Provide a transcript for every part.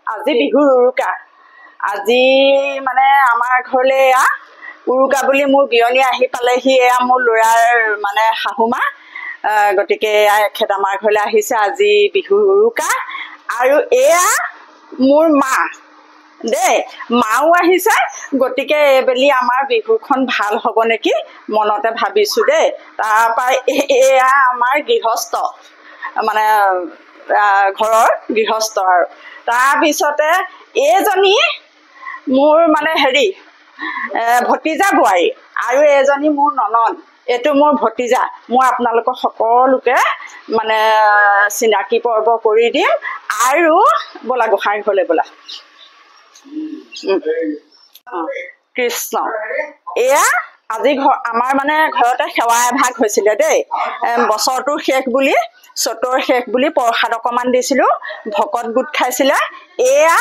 আজি বিহুৰ উৰুকা আজি মানে আমাৰ ঘৰলে উৰুকা বুলি মোৰ বিয়নী আহি পালেহি এয়া মোৰ ল'ৰাৰ মানে শাহুমা গতিকে এখেত আমাৰ ঘৰলৈ আহিছে আজি বিহুৰ উৰুকা আৰু এয়া মোৰ মা দেই মাও আহিছে গতিকে এইবেলি আমাৰ বিহুখন ভাল হ'ব নেকি মনতে ভাবিছো দেই তাৰপৰা এয়া আমাৰ গৃহস্থ মানে ঘৰৰ গৃহস্থ আৰু তাৰপিছতে এইজনী মোৰ মানে ভতিজা বোৱাৰী আৰু এজনী মোৰ ননদ এইটো মোৰ ভতিজা মই আপোনালোকক সকলোকে মানে চিনাকি পৰ্ব কৰি দিম আৰু বলা গোসাঁই ঘৰলৈ বলা কৃষ্ণ এয়া আজি আমাৰ মানে ঘৰতে সেৱা এভাগ হৈছিলে দেই বছৰটোৰ শেষ বুলি চতৰ শেষ বুলি প্ৰসাদ অকণমান দিছিলো ভকত গোট খাইছিলে এয়া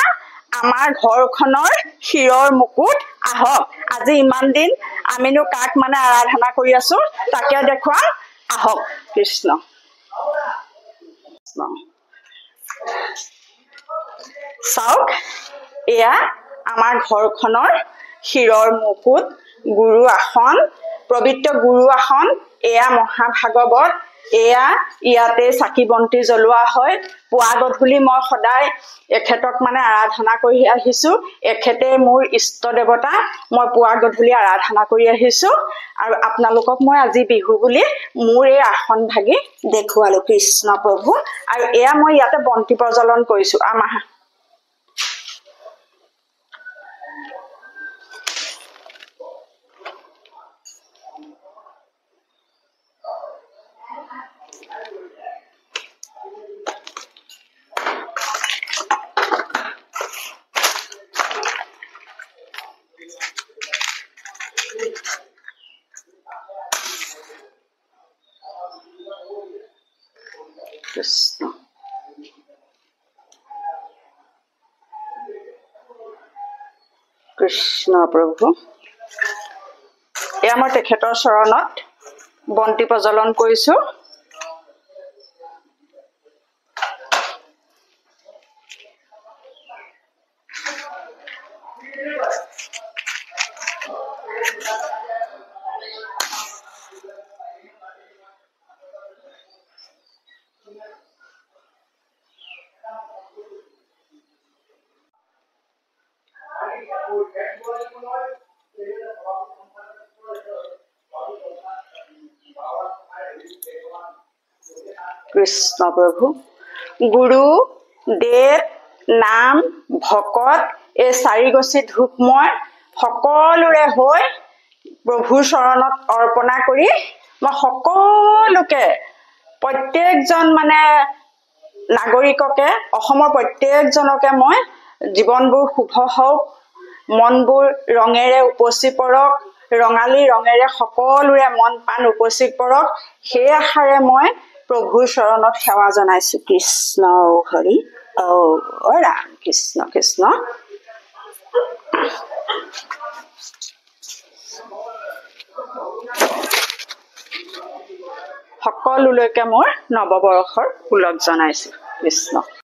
আমাৰ ঘৰখনৰ শিৰৰ মুকুট আহক আজি ইমান দিন আমিনো কাক মানে আৰাধনা কৰি আছো তাকে দেখুৱাম আহক কৃষ্ণ চাওক এয়া আমাৰ ঘৰখনৰ শিৰৰ মুকুট গুৰু আসন পবিত্ৰ গুৰু আসন এয়া মহাভাগৱত এয়া ইয়াতে চাকি বন্তি জ্বলোৱা হয় পুৱা গধূলি মই সদায় এখেতক মানে আৰাধনা কৰি আহিছো এখেতে মোৰ ইষ্ট দেৱতা মই পুৱা গধূলি আৰাধনা কৰি আহিছো আৰু আপোনালোকক মই আজি বিহু বুলি মোৰ এই আসন ভাগি দেখুৱালো কৃষ্ণ প্ৰভু আৰু এয়া মই ইয়াতে বন্তি প্ৰজ্বলন কৰিছো আমাৰ কৃষ্ণ কৃষ্ণ প্ৰভু এয়া মই তেখেতৰ চৰণত বন্তি প্ৰজ্বলন কৰিছো কৃষ্ণ প্ৰভু গুৰু দেৱ নাম ভকত এই চাৰিগছি ধূপ মই সকলোৰে হৈ প্ৰভুৰ চৰণত অৰ্পণা কৰি মই সকলোকে প্ৰত্যেকজন মানে নাগৰিককে অসমৰ প্ৰত্যেকজনকে মই জীৱনবোৰ শুভ হওক মনবোৰ ৰঙেৰে উপচি পৰক ৰঙালী ৰঙেৰে সকলোৰে মন প্ৰাণ উপচি পৰক সেই আশাৰে মই প্ৰভুৰ চৰণত সেৱা জনাইছো কৃষ্ণ হৰি ও ৰাম কৃষ্ণ কৃষ্ণ সকলোলৈকে মোৰ নৱবৰ্ষৰ পুলক জনাইছো কৃষ্ণ